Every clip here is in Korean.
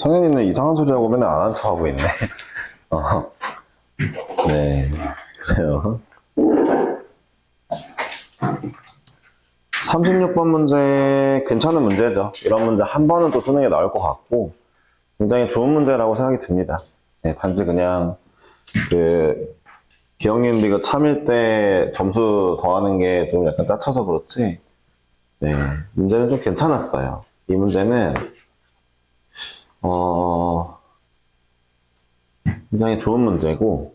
성현이는 이상한 소리 하고 맨날 안 한 척 하고 있네. 어. 네, 그래요. 36번 문제 괜찮은 문제죠. 이런 문제 한 번은 또 수능에 나올 것 같고 굉장히 좋은 문제라고 생각이 듭니다. 네, 단지 그냥 기영님도 이거 참일 때 점수 더하는 게 좀 약간 짜쳐서 그렇지. 네, 문제는 좀 괜찮았어요. 이 문제는 굉장히 좋은 문제고,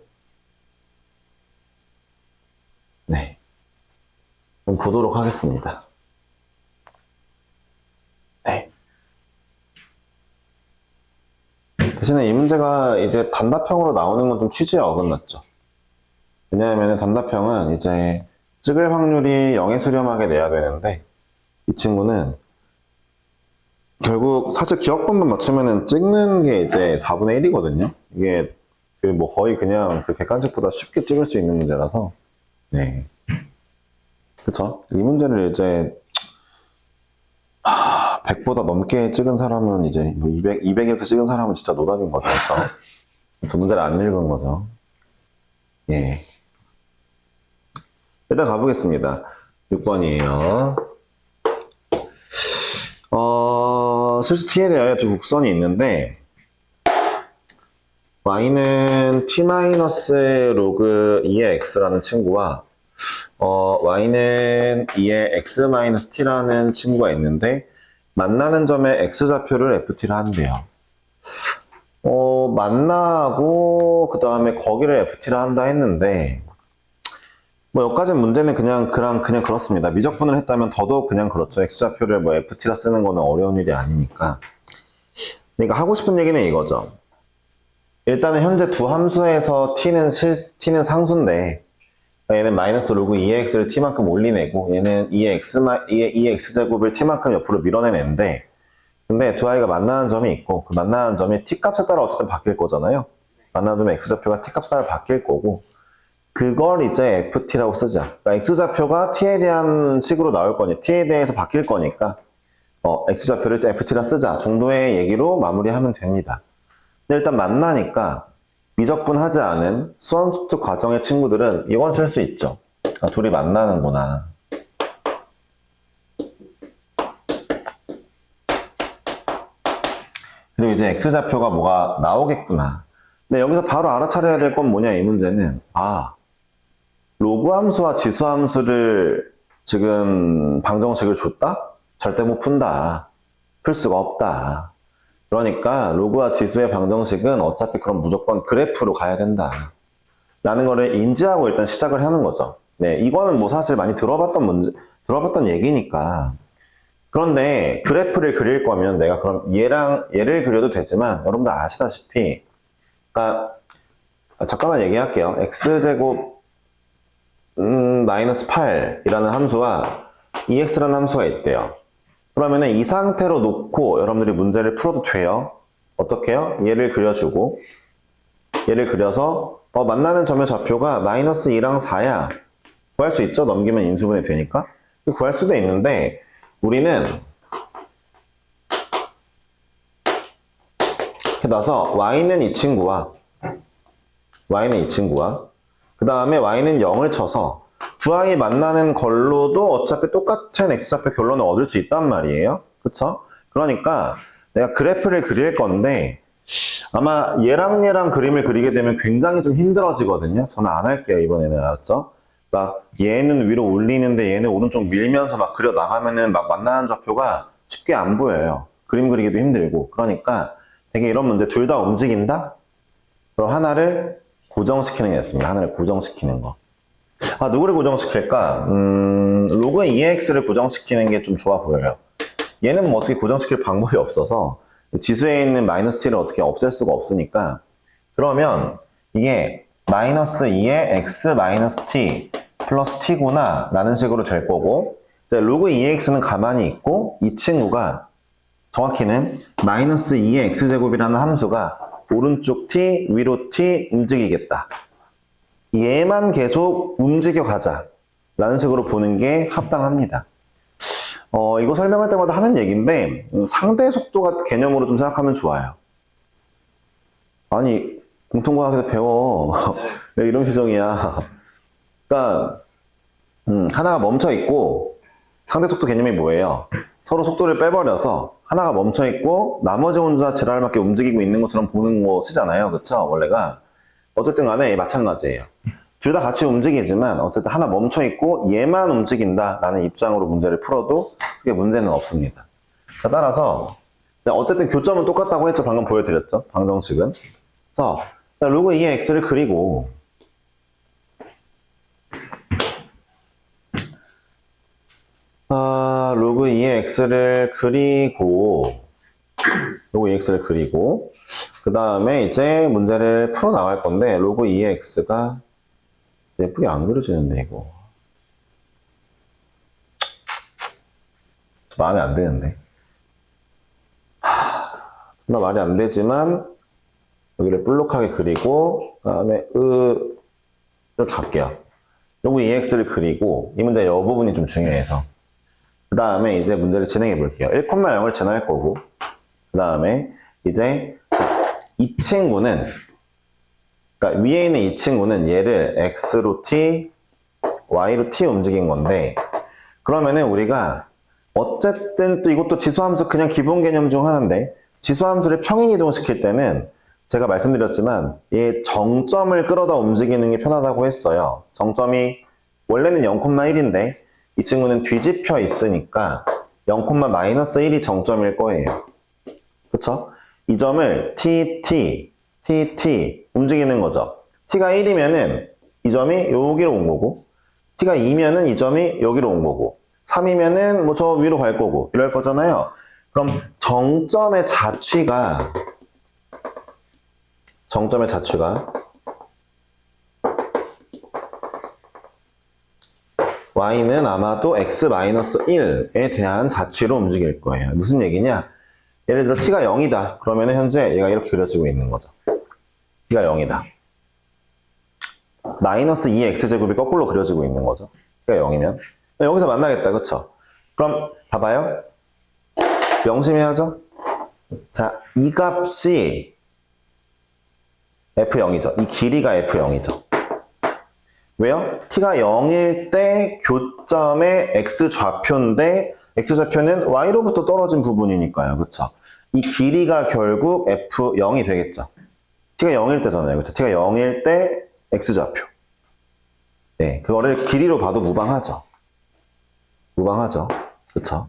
네, 좀 보도록 하겠습니다. 네. 대신에 이 문제가 이제 단답형으로 나오는 건 좀 취지에 어긋났죠. 왜냐하면 단답형은 이제 찍을 확률이 0에 수렴하게 내야 되는데, 이 친구는 결국 사실 기억번만 맞추면은 찍는 게 이제 4분의 1이거든요. 이게 뭐 거의 그냥 그 객관식보다 쉽게 찍을 수 있는 문제라서, 네. 그쵸? 이 문제를 이제 100보다 넘게 찍은 사람은 이제 뭐 200 이렇게 찍은 사람은 진짜 노답인 거죠. 그쵸? 저 문제를 안 읽은 거죠. 예. 일단 가보겠습니다. 6번이에요. 실수 t에 대하여 두 곡선이 있는데, y는 t-로그 2의 x라는 친구와, y는 2의 x-t라는 친구가 있는데, 만나는 점의 x좌표를 ft라 한대요. 만나고, 그 다음에 거기를 ft라 한다 했는데, 뭐 여기까지 문제는 그냥 그렇습니다. 미적분을 했다면 더더욱 그냥 그렇죠. x좌표를 뭐 ft라 쓰는 거는 어려운 일이 아니니까. 그러니까 하고 싶은 얘기는 이거죠. 일단은 현재 두 함수에서 t는 상수인데, 얘는 마이너스 로그 2x를 t만큼 올리내고, 얘는 2의 x제곱을 t만큼 옆으로 밀어내는데, 근데 두 아이가 만나는 점이 있고, 그 만나는 점이 t값에 따라 어쨌든 바뀔 거잖아요. 만나는 점의 x좌표가 t값에 따라 바뀔 거고, 그걸 이제 ft라고 쓰자. 그러니까 x좌표가 t에 대한 식으로 나올 거니, t에 대해서 바뀔 거니까, x좌표를 ft라 쓰자 정도의 얘기로 마무리하면 됩니다. 근데 일단 만나니까 미적분하지 않은 수험수특 과정의 친구들은 이건 쓸 수 있죠. 아, 둘이 만나는구나. 그리고 이제 x좌표가 뭐가 나오겠구나. 근데 여기서 바로 알아차려야 될 건 뭐냐, 이 문제는. 로그 함수와 지수 함수를 지금 방정식을 줬다? 절대 못 푼다. 풀 수가 없다. 그러니까 로그와 지수의 방정식은 어차피 그럼 무조건 그래프로 가야 된다. 라는 거를 인지하고 일단 시작을 하는 거죠. 네, 이거는 뭐 사실 많이 들어봤던 얘기니까. 그런데 그래프를 그릴 거면 내가 그럼 얘를 그려도 되지만 여러분들 아시다시피, 그러니까 잠깐만 얘기할게요. x제곱 마이너스 8이라는 함수와 2x라는 함수가 있대요. 그러면은 이 상태로 놓고 여러분들이 문제를 풀어도 돼요. 어떻게 해요? 얘를 그려주고, 얘를 그려서 만나는 점의 좌표가 마이너스 2랑 4야. 구할 수 있죠? 넘기면 인수분해 되니까. 구할 수도 있는데, 우리는 이렇게 놔서 y는 이 친구와 그 다음에 y는 0을 쳐서 두 아이 만나는 걸로도 어차피 똑같은 x좌표 결론을 얻을 수 있단 말이에요. 그쵸? 그러니까 내가 그래프를 그릴 건데 아마 얘랑 그림을 그리게 되면 굉장히 좀 힘들어지거든요. 저는 안 할게요, 이번에는. 알았죠? 막 얘는 위로 올리는데 얘는 오른쪽 밀면서 막 그려 나가면은 막 만나는 좌표가 쉽게 안 보여요. 그림 그리기도 힘들고. 그러니까 되게 이런 문제 둘 다 움직인다? 그럼 하나를 고정시키는 게 있습니다. 하나를 고정시키는 거. 누구를 고정시킬까? 로그 2x를 고정시키는 게 좀 좋아 보여요. 얘는 뭐 어떻게 고정시킬 방법이 없어서 지수에 있는 마이너스 t를 어떻게 없앨 수가 없으니까, 그러면 이게 마이너스 2의 x 마이너스 t 플러스 t구나 라는 식으로 될 거고, 이제 로그 2x는 가만히 있고 이 친구가 정확히는 마이너스 2의 x제곱이라는 함수가 오른쪽 t, 위로 t 움직이겠다. 얘만 계속 움직여 가자 라는 식으로 보는 게 합당합니다. 이거 설명할 때마다 하는 얘기인데 상대 속도가 개념으로 좀 생각하면 좋아요. 아니, 공통과학에서 배워. 왜 이런 규정이야. 그러니까, 하나가 멈춰 있고, 상대 속도 개념이 뭐예요? 서로 속도를 빼버려서 하나가 멈춰 있고 나머지 혼자 지랄맞게 움직이고 있는 것처럼 보는 거 쓰잖아요. 그쵸? 원래가. 어쨌든 간에 마찬가지예요. 둘 다 같이 움직이지만 어쨌든 하나 멈춰 있고 얘만 움직인다 라는 입장으로 문제를 풀어도 그게 문제는 없습니다. 자, 따라서 어쨌든 교점은 똑같다고 했죠. 방금 보여드렸죠. 방정식은. 그래서 로그 2의 x를 그리고 로그 2의 x를 그리고 그 다음에 이제 문제를 풀어 나갈 건데 로그 2의 x가 예쁘게 안 그려지는데 이거 마음에 안 드는데 나 말이 안 되지만 여기를 볼록하게 그리고 그 다음에 이렇게 갈게요. 로그 2x를 그리고 이 문제 이 부분이 좀 중요해서 그 다음에 이제 문제를 진행해 볼게요. 1,0을 지날 거고 그 다음에 이제 이 친구는 그러니까 위에 있는 이 친구는 얘를 x로 t, y로 t 움직인 건데 그러면은 우리가 어쨌든 또 이것도 지수함수 그냥 기본 개념 중 하나인데 지수함수를 평행 이동시킬 때는 제가 말씀드렸지만 얘 정점을 끌어다 움직이는 게 편하다고 했어요. 정점이 원래는 0,1인데 이 친구는 뒤집혀 있으니까 0,-1이 정점일 거예요. 그쵸? 이 점을 t 움직이는 거죠. t가 1이면은 이 점이 여기로 온 거고 t가 2면은 이 점이 여기로 온 거고 3이면은 뭐 저 위로 갈 거고 이럴 거잖아요. 그럼 정점의 자취가 y는 아마도 x-1에 대한 자취로 움직일 거예요. 무슨 얘기냐? 예를 들어 t가 0이다. 그러면 현재 얘가 이렇게 그려지고 있는 거죠. t가 0이다. 마이너스 2x제곱이 거꾸로 그려지고 있는 거죠. t가 0이면. 여기서 만나겠다. 그쵸? 그럼 봐봐요. 명심해야죠. 자, 이 값이 f0이죠. 이 길이가 f0이죠. 왜요? t가 0일 때 교점의 x좌표인데 x좌표는 y로부터 떨어진 부분이니까요. 그쵸? 이 길이가 결국 f0이 되겠죠. t가 0일 때잖아요. 그쵸? t가 0일 때 x좌표. 네, 그거를 길이로 봐도 무방하죠. 그쵸?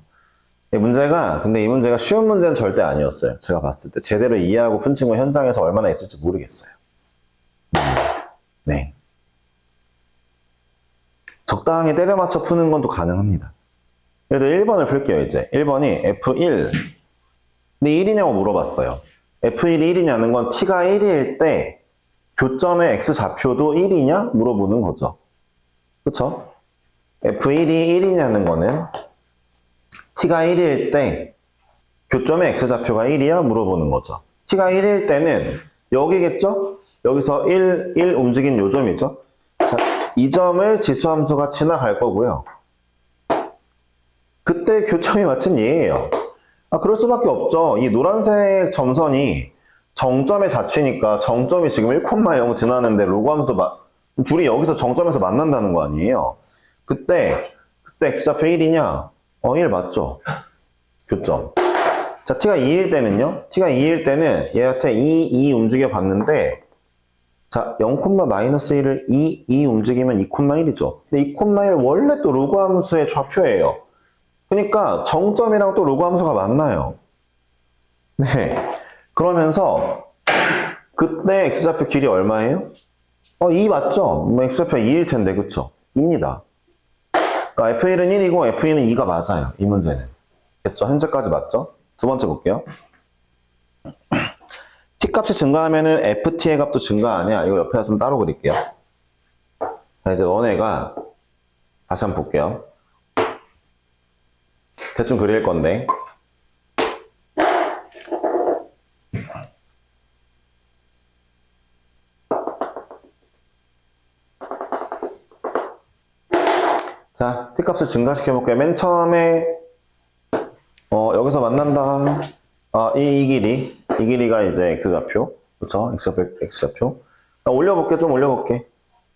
근데 이 문제가 쉬운 문제는 절대 아니었어요. 제가 봤을 때. 제대로 이해하고 푼 친구 현장에서 얼마나 있을지 모르겠어요. 네. 적당히 때려 맞춰 푸는 건 또 가능합니다. 예를 들어 1번을 풀게요, 이제. 1번이 F1. 근데 1이냐고 물어봤어요. F1이 1이냐는 건 t가 1일 때 교점의 x좌표도 1이냐? 물어보는 거죠. 그쵸? F1이 1이냐는 거는 t가 1일 때 교점의 x좌표가 1이야? 물어보는 거죠. t가 1일 때는 여기겠죠? 여기서 1 움직인 요 점이죠? 자, 이 점을 지수함수가 지나갈 거고요. 그때 교점이 마침 얘예요. 그럴 수밖에 없죠. 이 노란색 점선이 정점의 자취니까 정점이 지금 1,0 지나는데 로그함수도 둘이 여기서 정점에서 만난다는 거 아니에요. 그때 x좌표 1이냐? 1 맞죠? 교점. 자, t가 2일 때는요? t가 2일 때는 얘한테 2 움직여 봤는데 자, 0,-1을 2 움직이면 2,1이죠. 근데 2,1 원래 또 로그 함수의 좌표예요. 그러니까 정점이랑 또 로그 함수가 만나요. 네. 그러면서 그때 x좌표 길이 얼마예요? 2 맞죠? x좌표 2일 텐데, 그쵸? 2입니다. 그러니까 f1은 1이고 f2는 2가 맞아요. 이 문제는. 됐죠? 현재까지 맞죠? 두 번째 볼게요. t값이 증가하면은 ft의 값도 증가하냐? 이거 옆에다 좀 따로 그릴게요. 자, 이제 너네가 다시 한번 볼게요. 대충 그릴 건데. 자, t값을 증가시켜 볼게요. 맨 처음에 여기서 만난다. 이 길이가 이제 x좌표. 그쵸? X좌표. 올려볼게, 좀 올려볼게.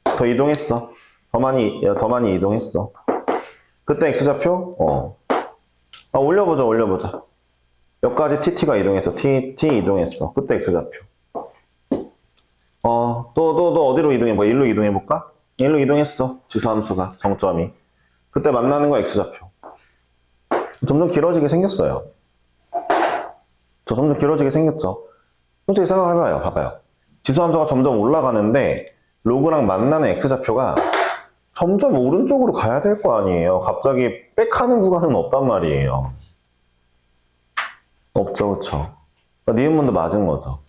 더 이동했어. 더 많이 이동했어. 그때 X좌표? 올려보자. 여기까지 TT가 이동했어. T 이동했어. 그때 X좌표. 또 어디로 이동해봐? 일로 이동해볼까? 일로 이동했어. 지수함수가, 정점이. 그때 만나는 거 X좌표. 점점 길어지게 생겼어요. 점점 길어지게 생겼죠. 솔직히 생각해봐요. 봐봐요. 지수함수가 점점 올라가는데 로그랑 만나는 X좌표가 점점 오른쪽으로 가야 될 거 아니에요. 갑자기 백하는 구간은 없단 말이에요. 없죠, 그쵸? 그러니까 니은문도 맞은 거죠.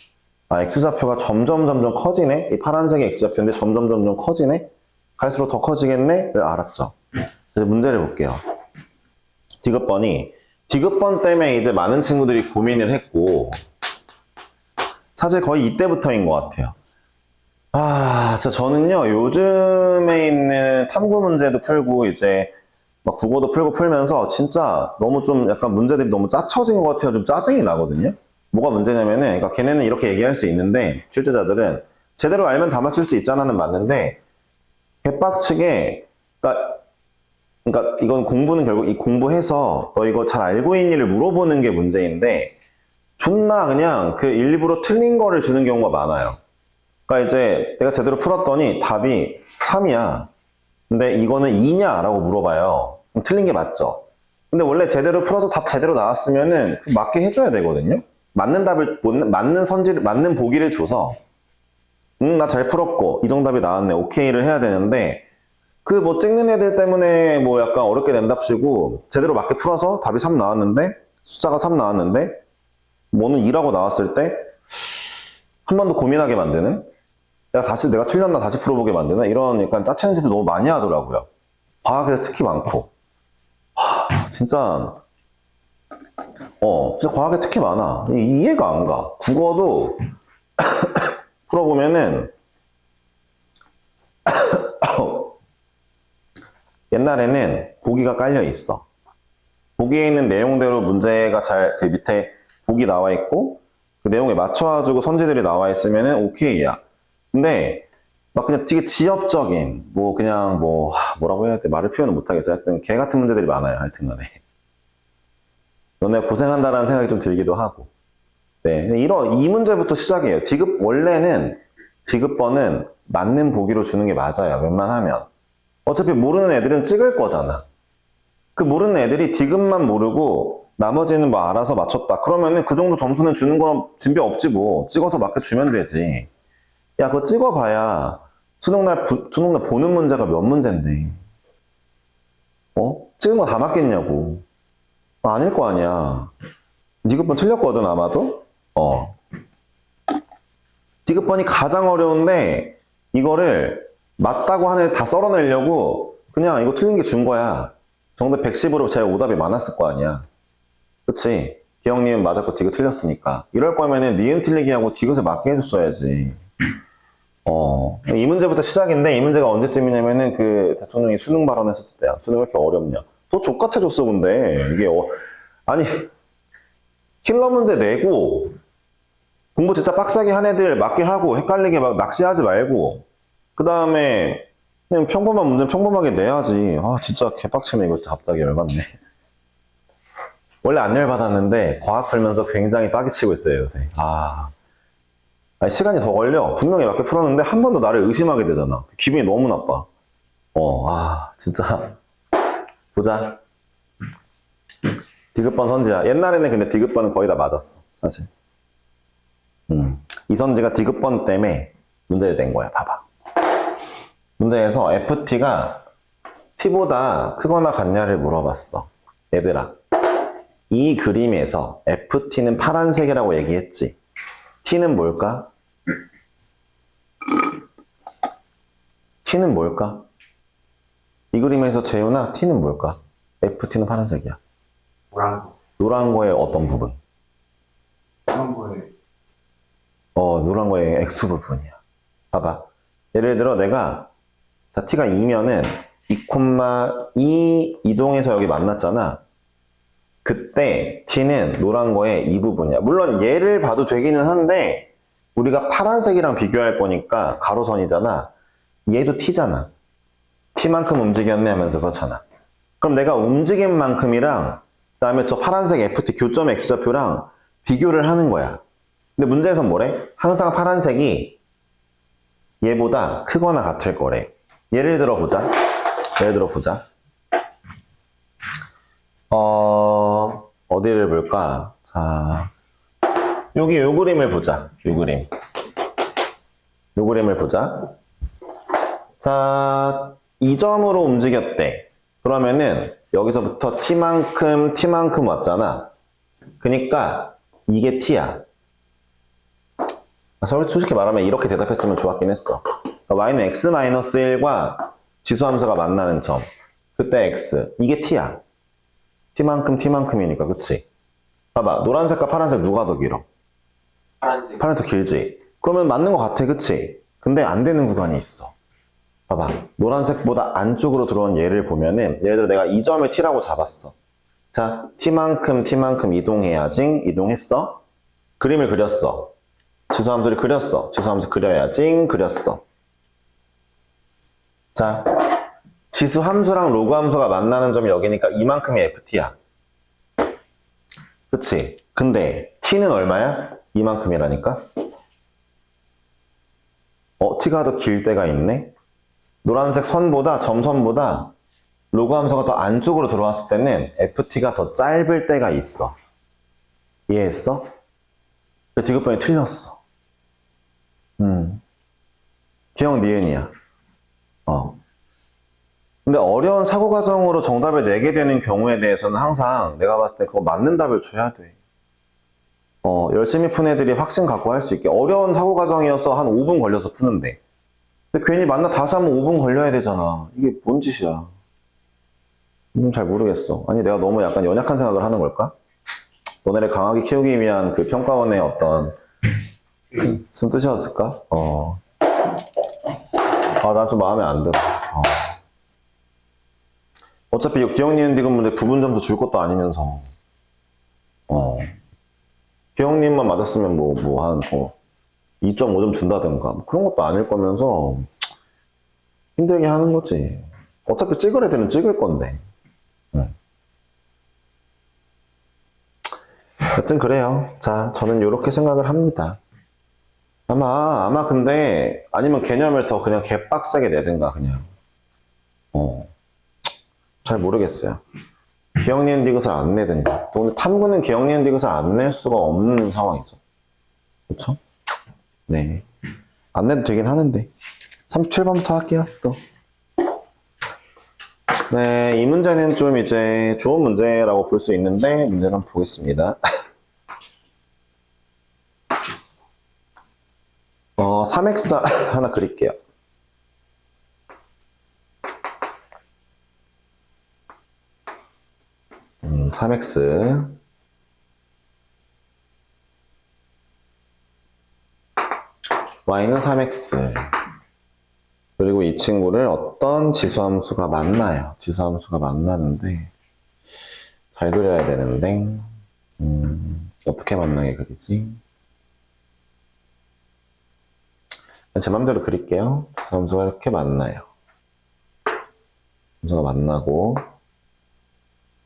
X좌표가 점점 커지네? 이 파란색이 X좌표인데 점점 커지네? 갈수록 더 커지겠네?를 알았죠. 그래서 문제를 볼게요. 디귿번 때문에 이제 많은 친구들이 고민을 했고, 사실 거의 이때부터인 것 같아요. 진짜 저는요, 요즘에 있는 탐구 문제도 풀고, 이제, 막 국어도 풀면서, 진짜 너무 좀 약간 문제들이 너무 짜쳐진 것 같아요. 좀 짜증이 나거든요? 뭐가 문제냐면은, 그러니까 걔네는 이렇게 얘기할 수 있는데, 출제자들은, 제대로 알면 다 맞출 수 있잖아는 맞는데, 개빡치게, 그러니까 이건 공부는 결국 이 공부해서 너 이거 잘 알고 있니를 물어보는 게 문제인데 존나 그냥 그 일부러 틀린 거를 주는 경우가 많아요. 그러니까 이제 내가 제대로 풀었더니 답이 3이야. 근데 이거는 2냐? 라고 물어봐요. 그럼 틀린 게 맞죠? 근데 원래 제대로 풀어서 답 제대로 나왔으면은 맞게 해줘야 되거든요? 맞는 보기를 줘서 나 잘 풀었고 이 정답이 나왔네. 오케이를 해야 되는데 그 뭐 찍는 애들 때문에 뭐 약간 어렵게 낸답시고 제대로 맞게 풀어서 답이 3 나왔는데 숫자가 3 나왔는데 뭐는 2라고 나왔을 때 한 번 더 고민하게 만드는 내가 틀렸나 다시 풀어보게 만드는 이런 약간 짜치는 짓을 너무 많이 하더라고요. 과학에서 특히 많고 진짜 진짜 과학에 특히 많아. 이해가 안 가. 국어도 풀어보면은 옛날에는 보기가 깔려 있어. 보기에 있는 내용대로 문제가 그 밑에 보기 나와 있고, 그 내용에 맞춰가지고 선지들이 나와 있으면은 오케이야. 근데, 막 그냥 되게 지엽적인, 뭐라고 해야 돼? 말을 표현을 못하겠어. 하여튼, 개 같은 문제들이 많아요. 하여튼 간에. 너네 고생한다라는 생각이 좀 들기도 하고. 네. 이 문제부터 시작이에요. 원래는 디귿번은 맞는 보기로 주는 게 맞아요. 웬만하면. 어차피 모르는 애들은 찍을 거잖아. 그 모르는 애들이 디귿만 모르고 나머지는 뭐 알아서 맞췄다. 그러면은 그 정도 점수는 주는 거랑 진배 없지 뭐. 찍어서 맞게 주면 되지. 야, 그거 찍어봐야 수능날 보는 문제가 몇 문제인데. 찍은 거 다 맞겠냐고. 아닐 거 아니야. 디귿번 틀렸거든, 아마도. 디귿번이 가장 어려운데 이거를 맞다고 하는 애 다 썰어내려고 그냥 이거 틀린 게 준 거야. 정답 110으로 제가 오답이 많았을 거 아니야. 그치? 기영님은 맞았고 디귿 틀렸으니까. 이럴 거면은 니은 틀리기 하고 디귿을 맞게 해줬어야지. 이 문제부터 시작인데 이 문제가 언제쯤이냐면은 그 대통령이 수능 발언했었을 때야. 수능 왜 이렇게 어렵냐. 더 족같아졌어 근데. 이게 아니 킬러 문제 내고 공부 진짜 빡세게 한 애들 맞게 하고 헷갈리게 막 낚시하지 말고 그 다음에 그냥 평범한 문제 평범하게 내야지. 진짜 개빡치네. 이거 진짜 갑자기 열받네. 원래 안 열받았는데 과학 풀면서 굉장히 빠개치고 있어요 요새. 아니, 시간이 더 걸려. 분명히 맞게 풀었는데 한 번 더 나를 의심하게 되잖아. 기분이 너무 나빠. 진짜. 보자. 디귿번 선지야. 옛날에는 근데 디귿번은 거의 다 맞았어 사실. 이 선지가 디귿번 때문에 문제를 낸 거야. 봐봐. 문제에서 FT가 T보다 크거나 같냐를 물어봤어. 얘들아, 이 그림에서 FT는 파란색이라고 얘기했지. T는 뭘까? T는 뭘까? 이 그림에서 재훈아, T는 뭘까? FT는 파란색이야. 노란 거의 어떤 부분? 노란 거의 X 부분이야. 봐봐. 예를 들어 내가 T가 2면은 2,2 이동해서 여기 만났잖아. 그때 T는 노란 거의 이 부분이야. 물론 얘를 봐도 되기는 한데 우리가 파란색이랑 비교할 거니까 가로선이잖아. 얘도 t잖아. t만큼 움직였네 하면서 그렇잖아. 그럼 내가 움직인 만큼이랑 그다음에 저 파란색 ft 교점 x좌표랑 비교를 하는 거야. 근데 문제에선 뭐래? 항상 파란색이 얘보다 크거나 같을 거래. 예를 들어 보자. 어디를 볼까? 자, 여기 요 그림을 보자. 요 그림을 보자. 자, 이 점으로 움직였대. 그러면은 여기서부터 t만큼 왔잖아. 그러니까 이게 t야. 솔직히 말하면 이렇게 대답했으면 좋았긴 했어. 그러니까 y는 x-1과 지수함수가 만나는 점. 그때 x. 이게 t야. t만큼이니까, 그치? 봐봐. 노란색과 파란색 누가 더 길어? 파란색 더 길지? 그러면 맞는 것 같아, 그치? 근데 안 되는 구간이 있어. 봐봐. 노란색보다 안쪽으로 들어온 얘를 보면은, 예를 들어 내가 이 점을 t라고 잡았어. 자, t만큼 이동해야지. 이동했어. 그림을 그렸어. 지수함수를 그렸어. 지수함수 그려야지. 그렸어. 자, 지수함수랑 로그함수가 만나는 점이 여기니까 이만큼이 ft야. 그치? 근데 t는 얼마야? 이만큼이라니까? t가 더 길 때가 있네? 노란색 선보다, 점선보다 로그함수가 더 안쪽으로 들어왔을 때는 ft가 더 짧을 때가 있어. 이해했어? 디귿번이 틀렸어. 기억 니은이야. 근데 어려운 사고 과정으로 정답을 내게 되는 경우에 대해서는 항상 내가 봤을 때 그거 맞는 답을 줘야 돼. 열심히 푼 애들이 확신 갖고 할 수 있게. 어려운 사고 과정이어서 한 5분 걸려서 푸는데. 근데 괜히 만나 다시 하면 5분 걸려야 되잖아. 이게 뭔 짓이야. 잘 모르겠어. 아니, 내가 너무 약간 연약한 생각을 하는 걸까? 너네를 강하게 키우기 위한 그 평가원의 어떤 무슨 뜻이었을까? 난 좀 마음에 안 들어. 어차피 이 기억 니은 디귿 문제 부분 점수 줄 것도 아니면서. 기억 니은만 맞았으면 한 2.5점 준다든가 그런 것도 아닐 거면서 힘들게 하는 거지. 어차피 찍을 애들은 찍을 건데. 여튼 그래요. 자, 저는 이렇게 생각을 합니다. 아마 근데 아니면 개념을 더 그냥 개빡세게 내든가 그냥. 잘 모르겠어요. 기억 니은 디귿을 안 내든가. 또 근데 탐구는 기억 니은 디귿을 안 낼 수가 없는 상황이죠. 그렇죠? 네. 안 내도 되긴 하는데. 37번부터 할게요, 또. 네, 이 문제는 좀 이제 좋은 문제라고 볼 수 있는데, 문제를 한번 보겠습니다. 3x 하나 그릴게요. 음, 3x. y는 3x. 그리고 이 친구를 어떤 지수함수가 만나요. 지수함수가 만나는데, 잘 그려야 되는데, 어떻게 만나게 그리지? 제 맘대로 그릴게요. 지수함수가 이렇게 만나요. 함수가 만나고,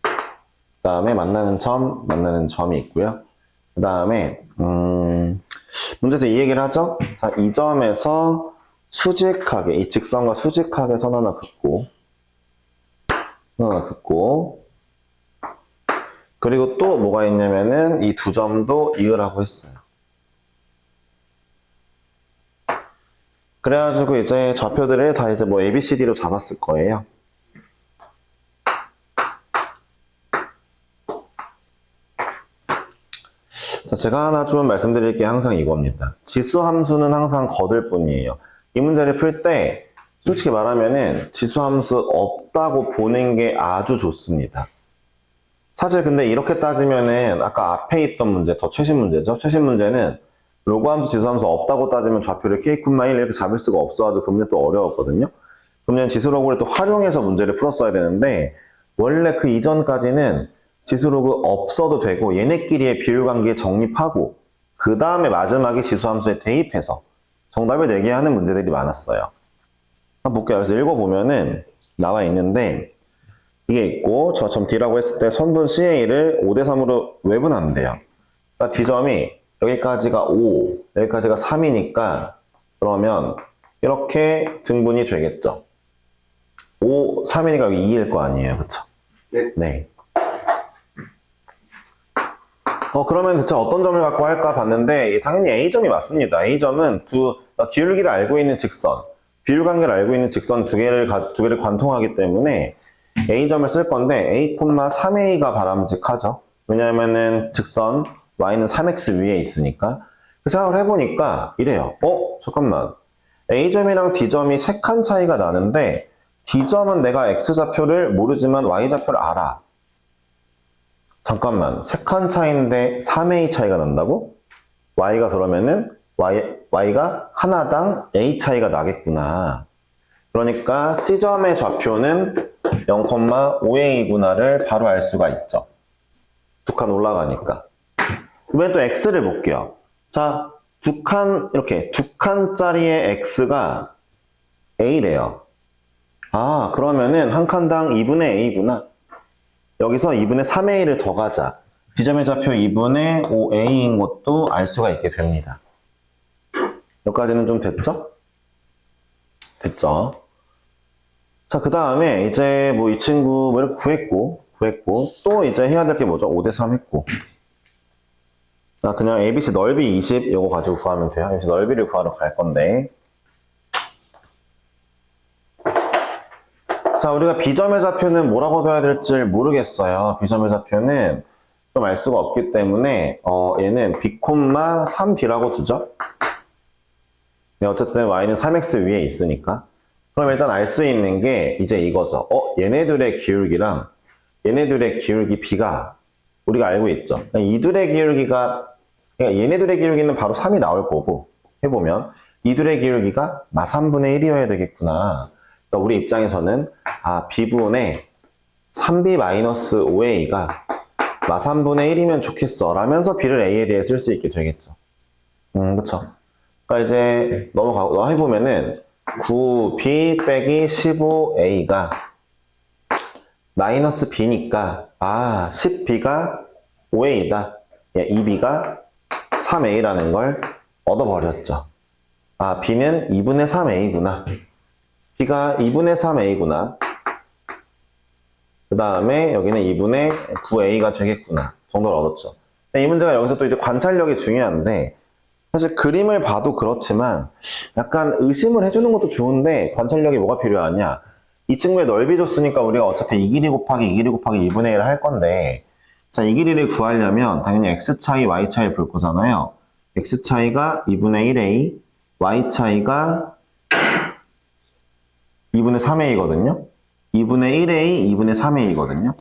그 다음에 만나는 점이 있고요. 그 다음에, 문제에서 이 얘기를 하죠? 자, 이 점에서 수직하게, 이 직선과 수직하게 선 하나 긋고, 그리고 또 뭐가 있냐면은 이 두 점도 이으라고 했어요. 그래가지고 이제 좌표들을 다 이제 A, B, C, D로 잡았을 거예요. 자, 제가 하나 좀 말씀드릴 게 항상 이겁니다. 지수함수는 항상 거들 뿐이에요. 이 문제를 풀 때 솔직히 말하면은 지수함수 없다고 보는 게 아주 좋습니다. 사실 근데 이렇게 따지면은 아까 앞에 있던 문제, 더 최신 문제죠. 최신 문제는 로그함수, 지수함수 없다고 따지면 좌표를 k, 1 이렇게 잡을 수가 없어가지고 그 문제 또 어려웠거든요. 그러면 지수로그를 또 활용해서 문제를 풀었어야 되는데 원래 그 이전까지는 지수로그 없어도 되고 얘네끼리의 비율관계 정립하고 그 다음에 마지막에 지수함수에 대입해서 정답을 내게 하는 문제들이 많았어요. 한번 볼게요. 그래서 읽어보면은 나와 있는데 이게 있고 저 점 D라고 했을 때 선분 CA를 5대3으로 외분한대요. 그러니까 D점이 여기까지가 5, 여기까지가 3이니까 그러면 이렇게 등분이 되겠죠. 5, 3이니까 여기 2일 거 아니에요. 그쵸? 네. 그러면 대체 어떤 점을 갖고 할까 봤는데 당연히 A점이 맞습니다. A점은 기울기를 알고 있는 직선, 비율관계를 알고 있는 직선 두 개를 관통하기 때문에 A점을 쓸 건데 A, 3A가 바람직하죠. 왜냐하면은 직선 Y는 3X 위에 있으니까. 그 생각을 해보니까 이래요. 잠깐만. A점이랑 D점이 3칸 차이가 나는데 D점은 내가 X좌표를 모르지만 Y좌표를 알아. 잠깐만. 3칸 차이인데 3A 차이가 난다고? Y가 그러면은 Y가 하나당 A 차이가 나겠구나. 그러니까 C점의 좌표는 0,5A구나를 바로 알 수가 있죠. 두 칸 올라가니까. 이번엔 또 X를 볼게요. 자, 두 칸짜리의 X가 A래요. 아, 그러면은 한 칸당 2분의 A구나. 여기서 2분의 3A를 더가자. D점의 좌표 2분의 5A인 것도 알 수가 있게 됩니다. 여기까지는 좀 됐죠? 됐죠? 자, 그 다음에 이제 뭐 이 친구 뭐 이렇게 구했고, 또 이제 해야 될 게 뭐죠? 5대3 했고. 그냥 ABC 넓이 20 요거 가지고 구하면 돼요. ABC 넓이를 구하러 갈 건데. 자, 우리가 B점의 좌표는 뭐라고 둬야 될지 모르겠어요. B점의 좌표는 좀 알 수가 없기 때문에 얘는 B, 3B라고 두죠. 네, 어쨌든 Y는 3X 위에 있으니까. 그럼 일단 알 수 있는 게 이제 이거죠. 얘네들의 기울기랑 얘네들의 기울기 B가 우리가 알고 있죠. 이둘의 기울기가, 그러니까 얘네들의 기울기는 바로 3이 나올 거고, 해보면 이둘의 기울기가 마 3분의 1이어야 되겠구나. 그러니까 우리 입장에서는 B분의 3B-5A가 마 3분의 1이면 좋겠어 라면서 B를 A에 대해 쓸 수 있게 되겠죠. 그쵸. 그러니까 이제 넘어가고 해보면은 9B 빼기 15A가 마이너스 B니까 10B가 5A다. 2B가 3A라는 걸 얻어버렸죠. B는 2분의 3A구나. B가 2분의 3A구나. 그 다음에 여기는 2분의 9A가 되겠구나. 정도를 얻었죠. 이 문제가 여기서 또 이제 관찰력이 중요한데 사실 그림을 봐도 그렇지만 약간 의심을 해주는 것도 좋은데 관찰력이 뭐가 필요하냐. 이 친구의 넓이 줬으니까 우리가 어차피 이 길이 곱하기 이 길이 곱하기 2분의 1을 할 건데 자, 이 길이를 구하려면 당연히 X차이, Y차이를 볼 거잖아요. X차이가 2분의 1A, Y차이가 2분의 3A거든요. 2분의 1A, 2분의 3A거든요.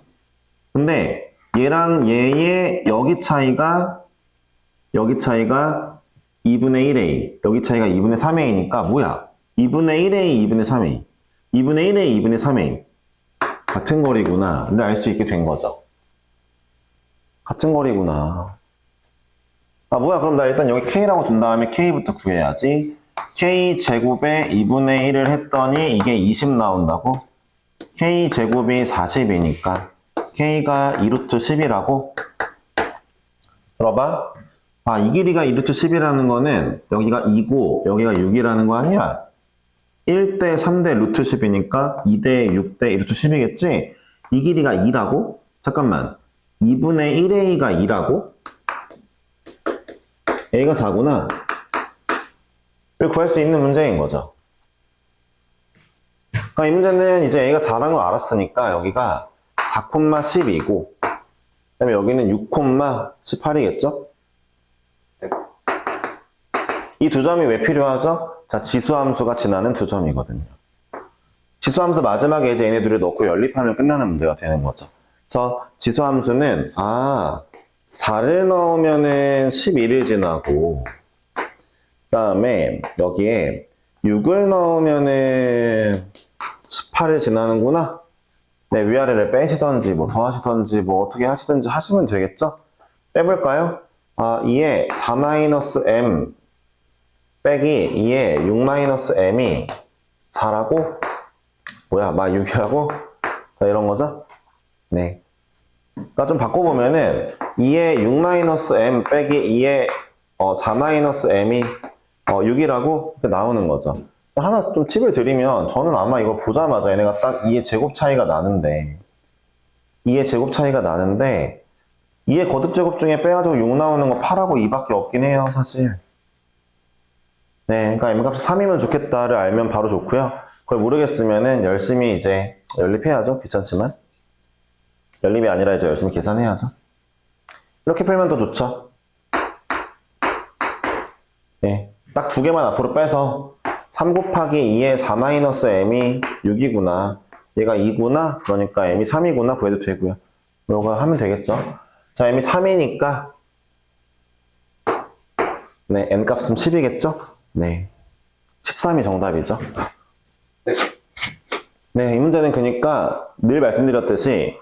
근데 얘랑 얘의 여기 차이가 2분의 1A, 여기 차이가 2분의 3A니까 뭐야? 2분의 1A, 2분의 3A. 2분의 1A, 2분의 3A. 같은 거리구나. 근데 알 수 있게 된 거죠. 같은 거리구나. 뭐야? 그럼 나 일단 여기 K라고 둔 다음에 K부터 구해야지. K제곱에 2분의 1을 했더니 이게 20 나온다고? K제곱이 40이니까 K가 2루트 10이라고? 들어봐. 이 길이가 2루트 10이라는 거는 여기가 2고 여기가 6이라는 거 아니야? 1대 3대 루트 10이니까 2대 6대 2루트 10이겠지? 이 길이가 2라고? 잠깐만. 2분의 1A가 2라고? A가 4구나. 를 구할 수 있는 문제인 거죠. 그러니까 이 문제는 이제 A가 4라는 걸 알았으니까 여기가 4,10이고 그 다음에 여기는 6,18이겠죠? 이 두 점이 왜 필요하죠? 자, 지수함수가 지나는 두 점이거든요. 지수함수 마지막에 이제 얘네들을 넣고 연립하면 끝나는 문제가 되는 거죠. 그래서 지수함수는 4를 넣으면은 11을 지나고 그 다음에 여기에 6을 넣으면은 18을 지나는구나. 네, 위아래를 빼시던지 뭐 더하시던지 뭐 어떻게 하시든지 하시면 되겠죠? 빼볼까요? 2의 4-m 빼기 2의 6-m이 4라고? 뭐야, 6이라고? 자, 이런 거죠? 네. 그러니까 좀 바꿔보면은 2의 6-m 빼기 2의 4-m이 6이라고 이렇게 나오는 거죠. 하나 좀 팁을 드리면 저는 아마 이거 보자마자 얘네가 딱 2의 제곱 차이가 나는데 2의 제곱 차이가 나는데 2의 거듭제곱 중에 빼가지고 6 나오는 거 8하고 2밖에 없긴 해요, 사실. 네, 그러니까 m값이 3이면 좋겠다를 알면 바로 좋고요. 그걸 모르겠으면은 열심히 이제 연립해야죠. 귀찮지만. 연립이 아니라 이제 열심히 계산해야죠. 이렇게 풀면 더 좋죠. 네, 딱 두 개만 앞으로 빼서 3 곱하기 2의 4-m이 6이구나. 얘가 2구나. 그러니까 m이 3이구나 구해도 되고요. 이거 하면 되겠죠. 자, m이 3이니까 네, n값은 10이겠죠? 네, 13이 정답이죠. 네, 이 문제는 그러니까 늘 말씀드렸듯이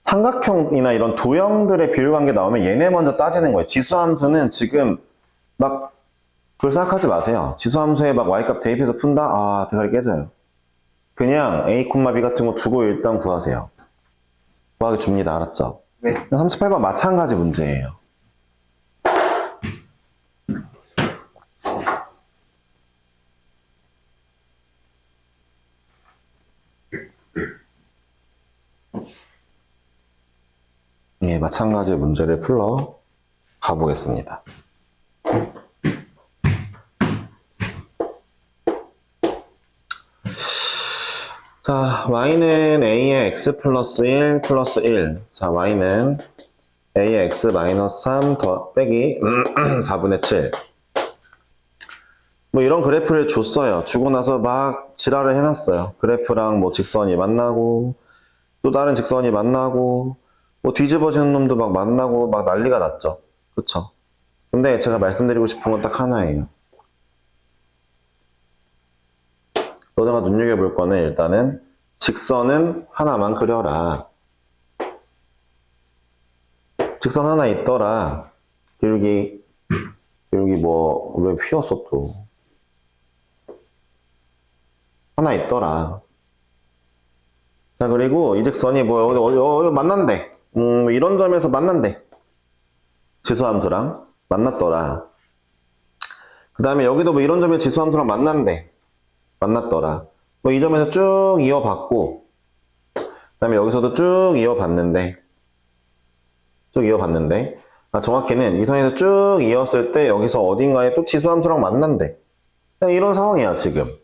삼각형이나 이런 도형들의 비율관계 나오면 얘네 먼저 따지는 거예요. 지수함수는 지금 막 그걸 생각하지 마세요. 지수함수에 막 y값 대입해서 푼다? 대가리 깨져요. 그냥 a, b 같은 거 두고 일단 구하세요. 구하기 줍니다. 알았죠? 네. 38번 마찬가지 문제예요. 예, 마찬가지 문제를 풀러 가보겠습니다. 자, y는 a의 x 플러스 1 플러스 1. 자, y는 a의 x 마이너스 3 더 빼기 4분의 7. 뭐 이런 그래프를 줬어요. 주고 나서 막 지랄을 해놨어요. 그래프랑 뭐 직선이 만나고 또 다른 직선이 만나고 뭐 뒤집어지는 놈도 막 만나고 막 난리가 났죠. 그쵸? 근데 제가 말씀드리고 싶은 건 딱 하나예요. 너네가 눈여겨볼 거는 일단은 직선은 하나만 그려라. 직선 하나 있더라. 기울기 뭐 왜 휘었어 또. 하나 있더라. 자, 그리고 이 직선이 뭐 여기 만난대. 이런 점에서 만난대. 지수함수랑 만났더라. 그 다음에 여기도 뭐 이런 점에서 지수함수랑 만났더라. 뭐 이 점에서 쭉 이어봤고, 그 다음에 여기서도 쭉 이어봤는데, 정확히는 이 선에서 쭉 이었을 때 여기서 어딘가에 또 지수함수랑 만난대. 이런 상황이야, 지금.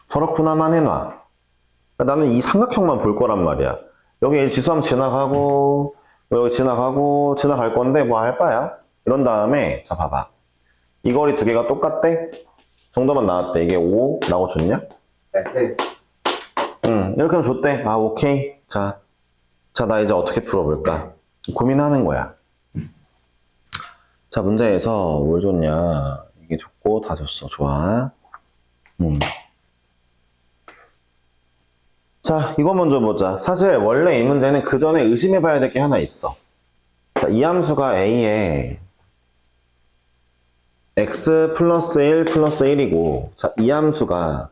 저렇구나만 해놔. 나는 이 삼각형만 볼 거란 말이야. 여기 지수함수 지나가고, 여기 지나갈 건데 뭐 할 바야? 이런 다음에, 자, 봐봐. 이 거리 두 개가 똑같대? 정도만 나왔대. 이게 5라고 줬냐? 네. 이렇게 하면 줬대. 오케이. 자, 나 이제 어떻게 풀어볼까? 고민하는 거야. 자, 문제에서 뭘 줬냐? 이게 줬고, 다 줬어. 좋아. 자, 이거 먼저 보자. 사실 원래 이 문제는 그 전에 의심해봐야 될 게 하나 있어. 자, 이 함수가 a의 x 플러스 1 플러스 1이고, 자, 이 함수가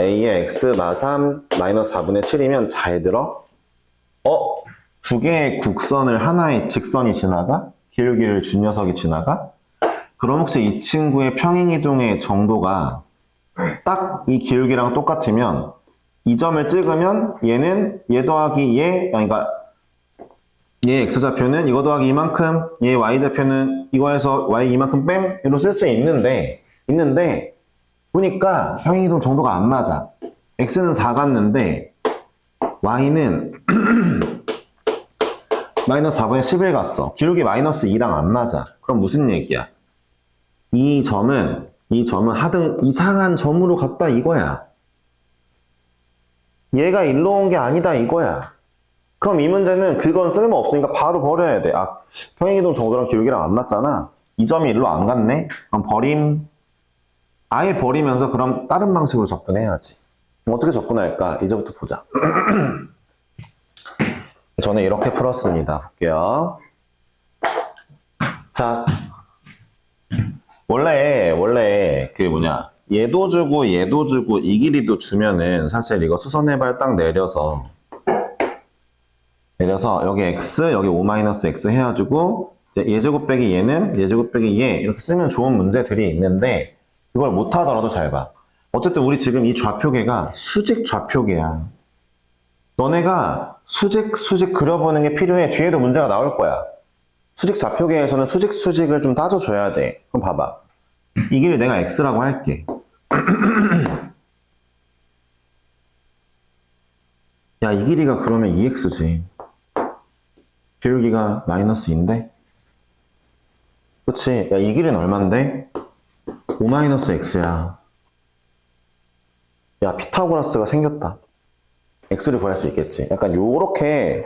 a의 x 마3 마이너스 4분의 7이면 잘 들어? 두 개의 국선을 하나의 직선이 지나가? 기울기를 준 녀석이 지나가? 그럼 혹시 이 친구의 평행이동의 정도가 딱 이 기울기랑 똑같으면 이 점을 찍으면 얘는 얘 더하기 그러니까 얘 x좌표는 이거 더하기 이만큼, 얘 y좌표는 이거에서 y 이만큼 뺨? 이로 쓸 수 있는데 보니까 평행이동 정도가 안 맞아. x는 4 갔는데 y는 마이너스 4분의 11 갔어. 기울기 마이너스 2랑 안 맞아. 그럼 무슨 얘기야? 이 점은 하등 이상한 점으로 갔다 이거야. 얘가 일로 온 게 아니다 이거야. 그럼 이 문제는 그건 쓸모없으니까 바로 버려야 돼. 평행이동 정도랑 기울기랑 안 맞잖아. 이 점이 일로 안 갔네? 그럼 버림. 아예 버리면서 그럼 다른 방식으로 접근해야지. 어떻게 접근할까? 이제부터 보자. 저는 이렇게 풀었습니다. 볼게요. 자, 원래 그 뭐냐, 얘도 주고 이 길이도 주면은 사실 이거 수선해발 딱 내려서 여기 x, 여기 5-x 해가지고 이제 얘제곱 빼기 얘는 얘제곱 빼기 얘 이렇게 쓰면 좋은 문제들이 있는데 그걸 못하더라도 잘 봐. 어쨌든 우리 지금 이 좌표계가 수직 좌표계야. 너네가 수직 그려보는 게 필요해. 뒤에도 문제가 나올 거야. 수직 좌표계에서는 수직을 좀 따져줘야 돼. 그럼 봐봐. 이 길이 내가 x라고 할게. 야, 이 길이가 그러면 2x지. 기울기가 -2인데? 그치? 야, 이 길이는 얼만데? 5-x야. 야, 피타고라스가 생겼다. x를 구할 수 있겠지. 약간 요렇게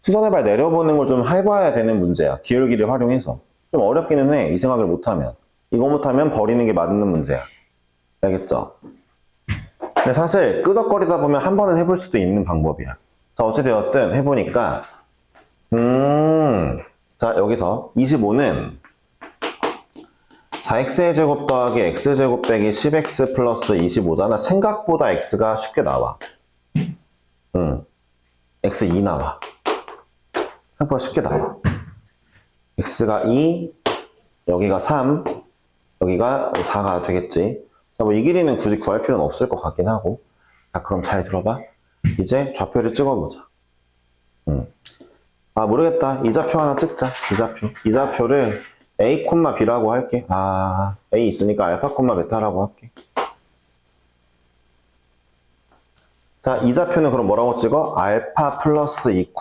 수선해발 내려보는 걸 좀 해봐야 되는 문제야. 기울기를 활용해서. 좀 어렵기는 해. 이 생각을 못하면. 이거 못하면 버리는 게 맞는 문제야. 알겠죠? 근데 사실 끄덕거리다 보면 한 번은 해볼 수도 있는 방법이야. 자, 어찌되었든 해보니까 자, 여기서 25는 4x의 제곱 더하기 x의 제곱 빼기 10x 플러스 25잖아. 생각보다 x가 쉽게 나와. x2 나와. 생각보다 쉽게 나와. x가 2, 여기가 3, 여기가 4가 되겠지. 자, 뭐 이 길이는 굳이 구할 필요는 없을 것 같긴 하고. 자, 그럼 잘 들어봐. 이제 좌표를 찍어보자. 아, 모르겠다. 이 좌표 하나 찍자. 이 좌표를 a, b라고 할게. 아, a 있으니까 알파, 베타라고 할게. 자, 이 좌표는 그럼 뭐라고 찍어? 알파 플러스 2,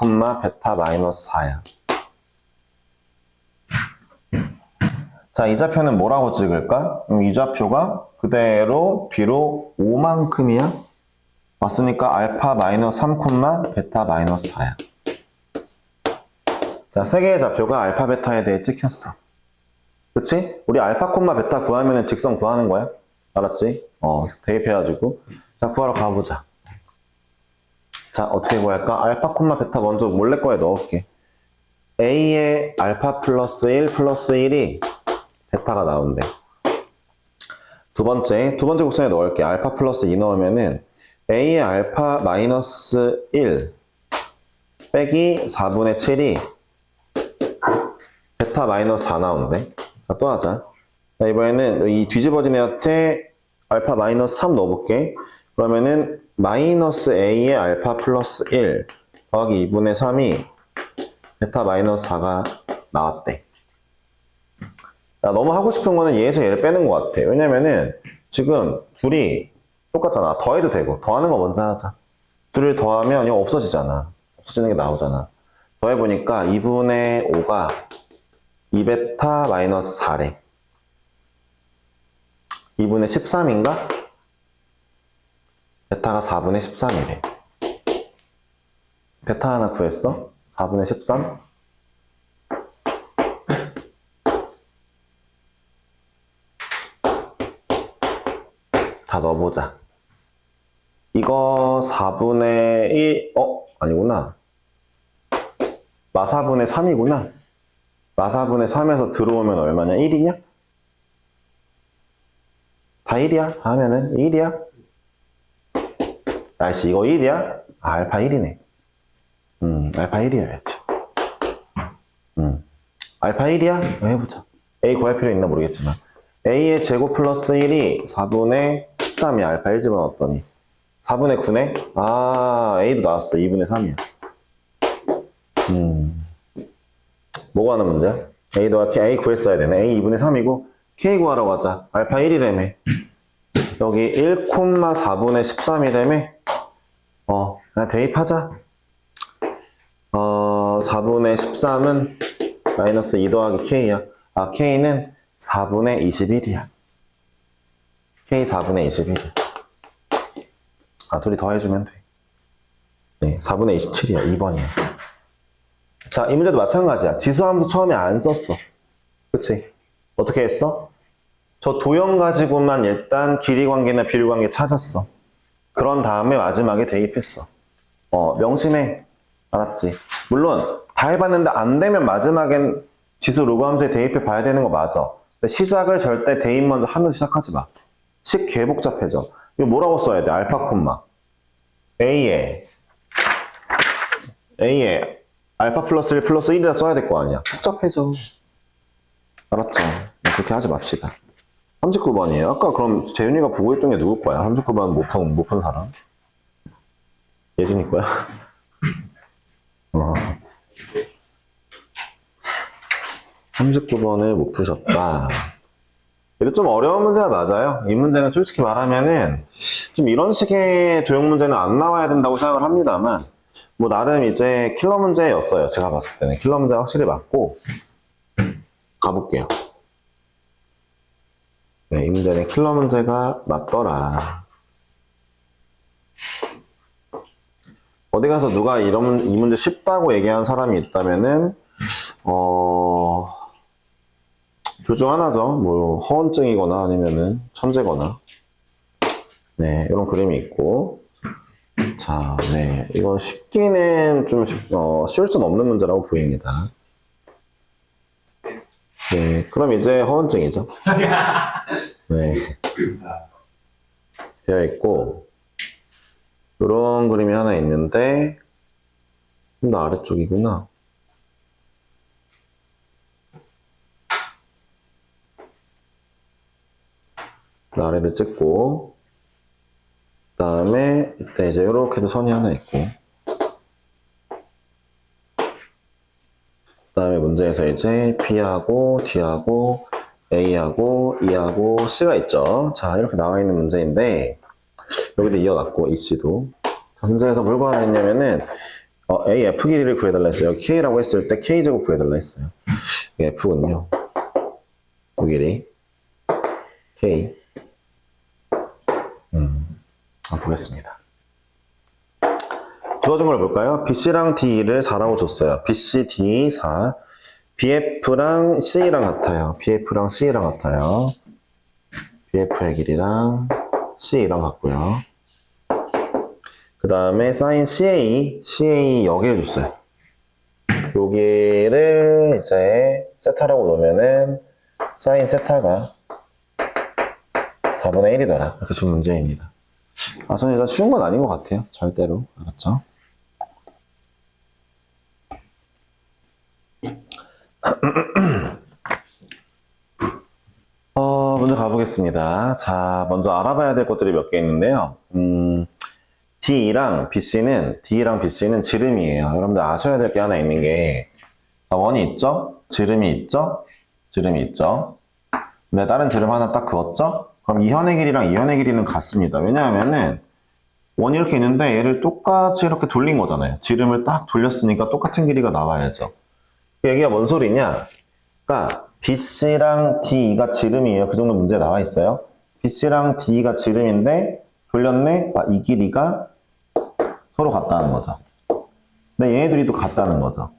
베타 마이너스 4야. 자, 이 좌표는 뭐라고 찍을까? 이 좌표가 그대로 뒤로 5만큼이야? 왔으니까 알파 마이너스 3, 베타 마이너스 4야. 자, 세 개의 좌표가 알파, 베타에 대해 찍혔어. 그치? 우리 알파, 베타 구하면 직선 구하는 거야. 알았지? 대입해가지고. 자, 구하러 가보자. 자, 어떻게 구할까? 알파, 베타 먼저 몰래 거에 넣을게. A의 알파 플러스 1 플러스 1이 베타가 나온대. 두 번째 곡선에 넣을게. 알파 플러스 2 넣으면은 A의 알파 마이너스 1 빼기 4분의 7이 베타 마이너스 4 나온대. 자, 또 하자. 자, 이번에는 이 뒤집어진 애한테 알파 마이너스 3 넣어볼게. 그러면은 마이너스 A의 알파 플러스 1 더하기 2분의 3이 베타 마이너스 4가 나왔대. 야, 너무 하고 싶은 거는 얘에서 얘를 빼는 것 같아. 왜냐면은 지금 둘이 똑같잖아. 더해도 되고. 더하는 거 먼저 하자. 둘을 더하면 이거 없어지잖아. 없어지는 게 나오잖아. 더해보니까 2분의 5가 2베타 마이너스 4래. 2분의 13인가? 베타가 4분의 13이래. 베타 하나 구했어? 4분의 13? 다 넣어보자. 이거 4분의 1, 아니구나. 마사분의 3이구나. 마사분의 3에서 들어오면 얼마냐? 1이냐? 다 1이야? 하면은 1이야? 아이씨, 이거 1이야? 아, 알파 1이네. 알파 1이어야지. 알파 1이야? 해보자. A 구할 필요 있나 모르겠지만. A의 제곱 플러스 1이 4분의 13이 알파 1 집어넣었더니 4분의 9네? 아, A도 나왔어. 2분의 3이야. 뭐 구하는 문제야? A 더하기 A 구했어야 되네. A 2분의 3이고 K 구하러 가자. 알파 1이라며. 여기 1,4분의 13이라며. 그냥 대입하자. 4분의 13은 마이너스 2 더하기 K야. 아, K는 4분의 21이야. K 4분의 21이야. 아, 둘이 더해주면 돼. 네, 4분의 27이야. 2번이야. 자, 이 문제도 마찬가지야. 지수함수 처음에 안 썼어. 그치? 어떻게 했어? 저 도형 가지고만 일단 길이 관계나 비율 관계 찾았어. 그런 다음에 마지막에 대입했어. 명심해. 알았지? 물론 다 해봤는데 안 되면 마지막엔 지수 로그 함수에 대입해 봐야 되는 거 맞아. 근데 시작을 절대 대입 먼저 하면서 시작하지 마. 식 개 복잡해져. 이거 뭐라고 써야 돼? 알파 콤마. A에 알파 플러스 1 플러스 1이라 써야 될 거 아니야. 복잡해져. 알았죠? 그렇게 하지 맙시다. 39번이에요. 아까 그럼 재윤이가 보고 있던 게 누굴 거야? 39번 못 푼 사람? 예준이 거야? 39번을 못 푸셨다. 그래도 좀 어려운 문제가 맞아요. 이 문제는 솔직히 말하면은 좀 이런 식의 도형 문제는 안 나와야 된다고 생각을 합니다만 뭐 나름 이제 킬러 문제였어요. 제가 봤을 때는 킬러 문제가 확실히 맞고 가볼게요. 네, 이 문제는 킬러 문제가 맞더라. 어디 가서 누가 이 문제 쉽다고 얘기한 사람이 있다면은 둘 중 하나죠. 뭐 허언증이거나 아니면은 천재거나. 네, 이런 그림이 있고. 자, 네, 이건 쉽기는 좀 쉬울 수는 없는 문제라고 보입니다. 네, 그럼 이제 허언증이죠. 네, 되어 있고 이런 그림이 하나 있는데 좀 더 아래쪽이구나. 아래를 찍고 그 다음에 이때 이제 이렇게도 선이 하나 있고 그 다음에 문제에서 이제 B하고 D하고 A하고 E하고 C가 있죠. 자, 이렇게 나와 있는 문제인데 여기도 이어놨고 이 C도 자, 문제에서 뭘 구하라 했냐면은 A, F 길이를 구해달라 했어요. 여기 K라고 했을 때 K제곱 구해달라 했어요. 이게 F군요. 이 길이 K 보겠습니다. 주어진 걸 볼까요? BC랑 D를 4라고 줬어요. BC, D 4. BF랑 C랑 같아요. BF랑 C랑 같아요. BF의 길이랑 C랑 같고요. 그 다음에 sin CA 여기를 줬어요. 여기를 이제 세타라고 놓으면은 sin 세타가 4분의 1이더라. 이렇게 준 문제입니다. 저는 일단 쉬운 건 아닌 것 같아요. 절대로. 알았죠? 먼저 가보겠습니다. 자, 먼저 알아봐야 될 것들이 몇 개 있는데요. D랑 BC는 지름이에요. 여러분들 아셔야 될 게 하나 있는 게, 원이 있죠? 지름이 있죠? 지름이 있죠? 근데 다른 지름 하나 딱 그었죠? 그럼 이 현의 길이랑 이 현의 길이는 같습니다. 왜냐하면은 원이 이렇게 있는데 얘를 똑같이 이렇게 돌린 거잖아요. 지름을 딱 돌렸으니까 똑같은 길이가 나와야죠. 얘기가 뭔 소리냐? 그러니까 BC랑 DE가 지름이에요. 그 정도 문제 나와 있어요. BC랑 DE가 지름인데 돌렸네? 이 길이가 서로 같다는 거죠. 근데 얘네들이 또 같다는 거죠.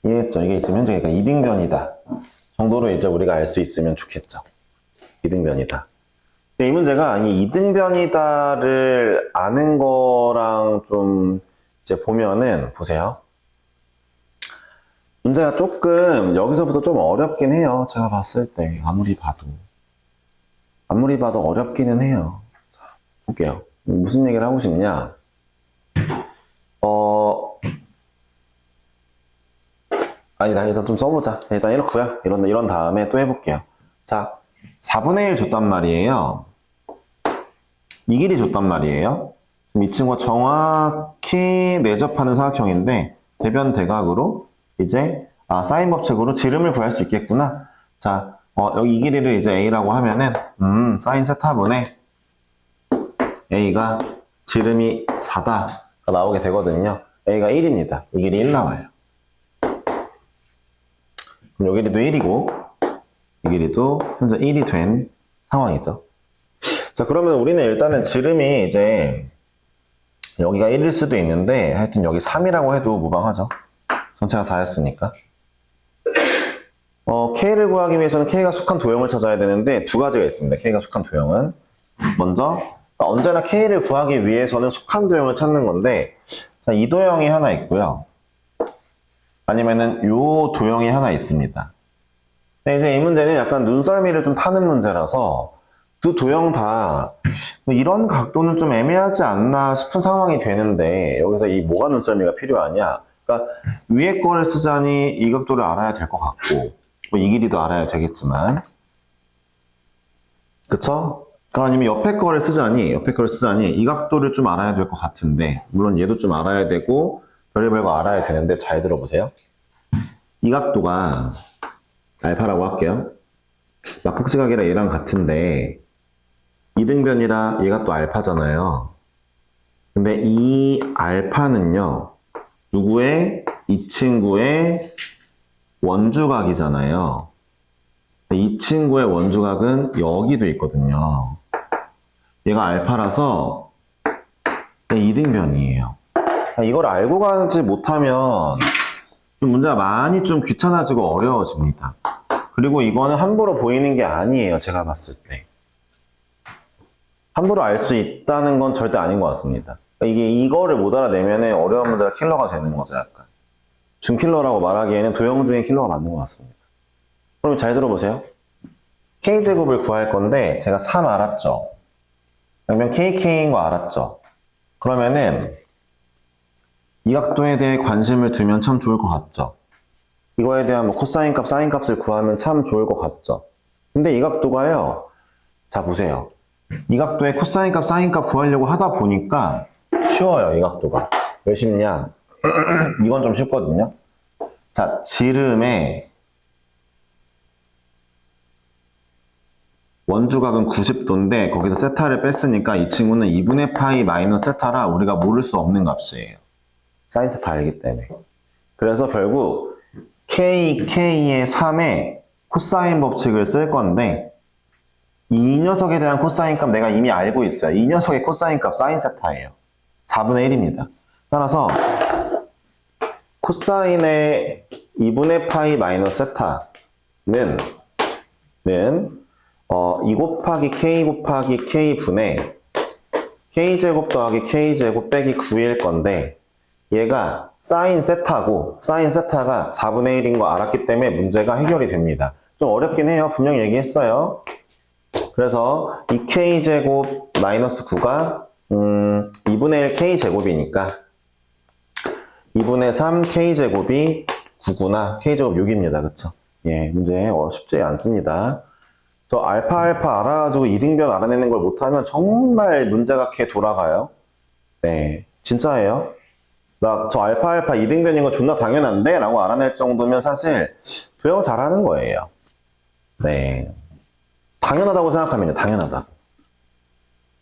이해했죠? 이게 지금 현재 그러니까 이등변이다 정도로 이제 우리가 알 수 있으면 좋겠죠. 이등변이다. 이 문제가 이 이등변이다를 아는 거랑 좀 이제 보면은 보세요. 문제가 조금 여기서부터 좀 어렵긴 해요. 제가 봤을 때 아무리 봐도 어렵기는 해요. 자, 볼게요. 무슨 얘기를 하고 싶냐? 아니다, 일단 좀 써보자. 일단 이렇고요. 이런 다음에 또 해볼게요. 자, 4분의 1 줬단 말이에요. 이 길이 줬단 말이에요. 지금 이 친구가 정확히 내접하는 사각형인데 대변 대각으로 이제 사인 법칙으로 지름을 구할 수 있겠구나. 자, 여기 이 길이를 이제 A라고 하면은 사인 세타분의 A가 지름이 4다 나오게 되거든요. A가 1입니다. 이 길이 1 나와요. 그럼 이 길이도 1이고 이 길이도 현재 1이 된 상황이죠. 자, 그러면 우리는 일단은 지름이 이제 여기가 1일 수도 있는데 하여튼 여기 3이라고 해도 무방하죠. 전체가 4였으니까. K를 구하기 위해서는 K가 속한 도형을 찾아야 되는데 두 가지가 있습니다. K가 속한 도형은. 먼저 언제나 K를 구하기 위해서는 속한 도형을 찾는 건데 자, 이 도형이 하나 있고요. 아니면은 요 도형이 하나 있습니다. 근데 이제 이 문제는 약간 눈썰미를 좀 타는 문제라서 두 도형 다 이런 각도는 좀 애매하지 않나 싶은 상황이 되는데 여기서 이 뭐가 눈썰미가 필요하냐? 그러니까 위에 거를 쓰자니 이 각도를 알아야 될 것 같고 뭐 이 길이도 알아야 되겠지만 그쵸? 아니면 옆에 거를 쓰자니 이 각도를 좀 알아야 될 것 같은데 물론 얘도 좀 알아야 되고 별의별 거 알아야 되는데 잘 들어보세요. 이 각도가 알파라고 할게요. 막북지각이라 얘랑 같은데 이등변이라 얘가 또 알파잖아요. 근데 이 알파는요, 누구의? 이 친구의 원주각이잖아요. 이 친구의 원주각은 여기도 있거든요. 얘가 알파라서 이등변이에요. 이걸 알고 가지 못하면 좀 문제가 많이 좀 귀찮아지고 어려워집니다. 그리고 이거는 함부로 보이는 게 아니에요. 제가 봤을 때. 함부로 알 수 있다는 건 절대 아닌 것 같습니다. 이게 이거를 못 알아내면 어려운 문제가 킬러가 되는 거죠. 약간. 준킬러라고 말하기에는 도형 중에 킬러가 맞는 것 같습니다. 그럼 잘 들어보세요. K제곱을 구할 건데 제가 3 알았죠? 그러면 KK인 거 알았죠? 그러면은 이 각도에 대해 관심을 두면 참 좋을 것 같죠? 이거에 대한 뭐 코사인 값, 사인 값을 구하면 참 좋을 것 같죠? 근데 이 각도가요. 자, 보세요. 이 각도에 코사인 값, 사인 값 구하려고 하다 보니까 쉬워요, 이 각도가. 왜 쉽냐? 이건 좀 쉽거든요. 자, 지름의 원주각은 90도인데 거기서 세타를 뺐으니까 이 친구는 2분의 파이 마이너스 세타라 우리가 모를 수 없는 값이에요. 사인 세타 알기 때문에. 그래서 결국 KK의 3에 코사인 법칙을 쓸 건데 이 녀석에 대한 코사인 값 내가 이미 알고 있어요. 이 녀석의 코사인 값 사인 세타예요. 4분의 1입니다. 따라서 코사인의 2분의 파이 마이너스 세타는 2 곱하기 K 곱하기 K분의 K제곱 더하기 K제곱 빼기 9일 건데 얘가 사인 세타고 사인 세타가 4분의 1인 거 알았기 때문에 문제가 해결이 됩니다. 좀 어렵긴 해요. 분명히 얘기했어요. 그래서 이 K제곱 마이너스 9가 2분의 1 K제곱이니까 2분의 3 K제곱이 9구나. K제곱 6입니다. 그쵸? 예, 문제 쉽지 않습니다. 저 알파 알아가지고 이등변 알아내는 걸 못하면 정말 문제가 개 돌아가요. 네, 진짜예요. 나 저 알파 이등변인 거 존나 당연한데? 라고 알아낼 정도면 사실 도형 잘하는 거예요. 네. 당연하다고 생각하면요. 당연하다.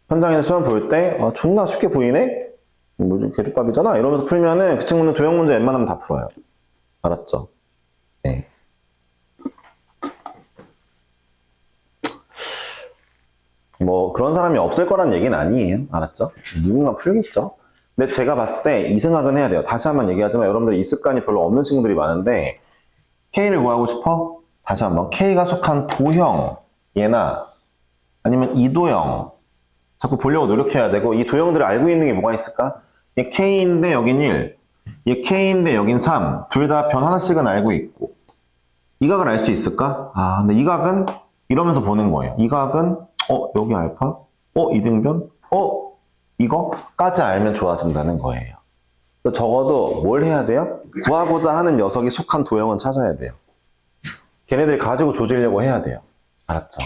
현장에서 시험 볼 때 존나 쉽게 보이네? 뭐 개죽밥이잖아? 이러면서 풀면은 그 친구는 도형 문제 웬만하면 다 풀어요. 알았죠? 네. 뭐 그런 사람이 없을 거란 얘기는 아니에요. 알았죠? 누군가 풀겠죠? 근데 제가 봤을 때 이 생각은 해야 돼요. 다시 한번 얘기하지만 여러분들 이 습관이 별로 없는 친구들이 많은데 K를 구하고 싶어? 다시 한번 K가 속한 도형 얘나 아니면 이도형 자꾸 보려고 노력해야 되고 이 도형들을 알고 있는 게 뭐가 있을까? 얘 K인데 여긴 1 얘 K인데 여긴 3 둘 다 변 하나씩은 알고 있고 이 각을 알 수 있을까? 근데 이 각은 이러면서 보는 거예요. 이 각은 여기 알파? 이등변? 이거까지 알면 좋아진다는 거예요. 적어도 뭘 해야 돼요? 구하고자 하는 녀석이 속한 도형은 찾아야 돼요. 걔네들 가지고 조지려고 해야 돼요. 알았죠?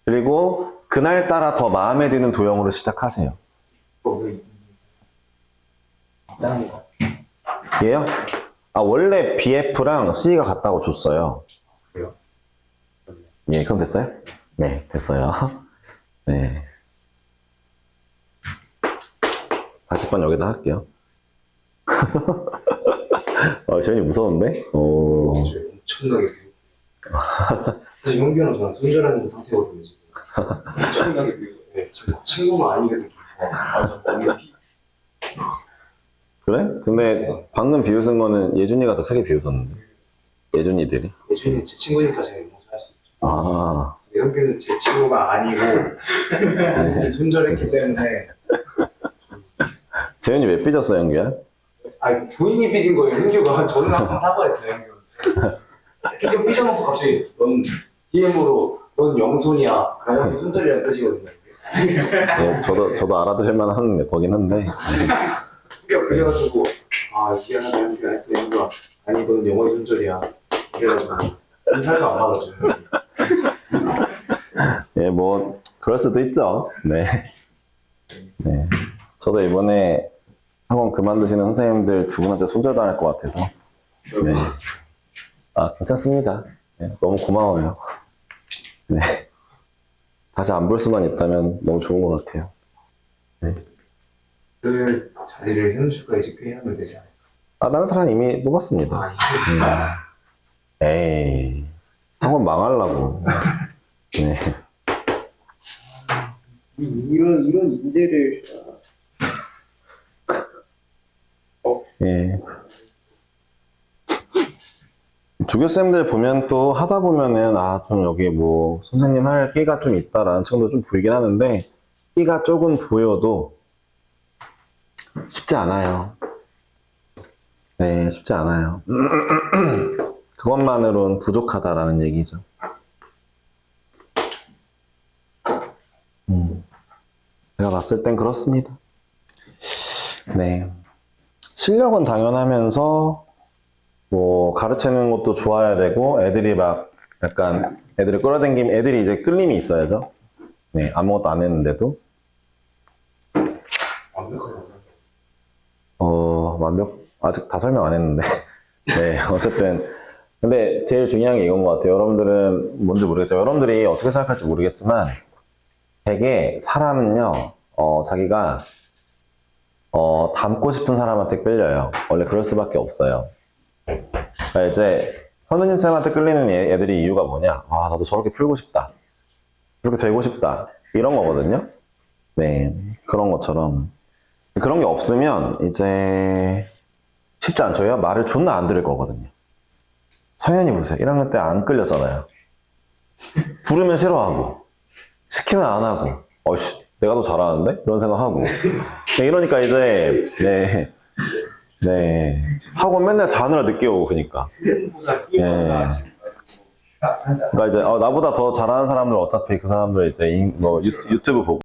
그리고 그날따라 더 마음에 드는 도형으로 시작하세요. 얘요? 원래 BF랑 C가 같다고 줬어요. 그래요? 예, 그럼 됐어요? 네, 됐어요. 네. 40번 여기다 할게요. 재현이 무서운데? 엄청나게 비웃고. 사실 형규는 저랑 손절하는 상태거든요, 지금. 엄청나게 비웃고. 네, 지금 친구만 아니게도 그래? 근데 방금 비웃은 거는 예준이가 더 크게 비웃었는데. 예준이들이. 예준이 제 친구니까 제가 용서할 수 있죠. 형규는 제 친구가 아니고 손절했기 때문에. 재현이 왜 삐졌어, 형규야? 본인이 삐진 거예요, 형규가. 저는 항상 사과했어요, 형규. 이게 삐져놓고 갑자기 넌 DM으로 넌 영손이야. 가영이 손절이라는 뜻이거든요. 예, 저도 알아들을만 하는데, 거긴 한데. 그래가지고 미안하다 연규야 아니 넌 영어 손절이야. 그래가지고 인사도 안 받아줘요. 예, 뭐, 그럴 수도 있죠. 네. 네. 저도 이번에 학원 그만두시는 선생님들 두 분한테 손절당할 것 같아서. 네. 아, 괜찮습니다. 네, 너무 고마워요. 네. 다시 안 볼 수만 있다면 너무 좋은 것 같아요. 네. 그 자리를 현수가 이제 쾌하면 되지 않을까? 아, 다른 사람 이미 뽑았습니다. 에이, 학원 망하려고. 네. 이런 인재를 예. 조교쌤들 보면 또 하다 보면은, 좀 여기 뭐, 선생님 할 끼가 좀 있다라는 친구도 좀 보이긴 하는데, 끼가 조금 보여도 쉽지 않아요. 네, 쉽지 않아요. 그것만으로는 부족하다라는 얘기죠. 제가 봤을 땐 그렇습니다. 네. 실력은 당연하면서, 뭐, 가르치는 것도 좋아야 되고, 애들이 막, 약간, 애들을 끌어당기면, 애들이 이제 끌림이 있어야죠. 네, 아무것도 안 했는데도. 아직 다 설명 안 했는데. 네, 어쨌든. 근데 제일 중요한 게 이건 것 같아요. 여러분들은 뭔지 모르겠지만, 여러분들이 어떻게 생각할지 모르겠지만, 되게 사람은요, 자기가, 닮고 싶은 사람한테 끌려요. 원래 그럴 수밖에 없어요. 그러니까 이제, 현우진 쌤한테 끌리는 애들이 이유가 뭐냐? 나도 저렇게 풀고 싶다. 그렇게 되고 싶다. 이런 거거든요. 네, 그런 것처럼. 그런 게 없으면, 이제, 쉽지 않죠. 얘가 말을 존나 안 들을 거거든요. 성현이 보세요. 1학년 때 안 끌렸잖아요. 부르면 싫어하고, 시키면 안 하고, 내가 더 잘하는데? 이런 생각하고. 네, 이러니까 이제, 네. 학원 맨날 자느라 늦게 오고, 그니까. 네. 그러니까 이제, 나보다 더 잘하는 사람들 어차피 그 사람들 이제, 유튜브 보고,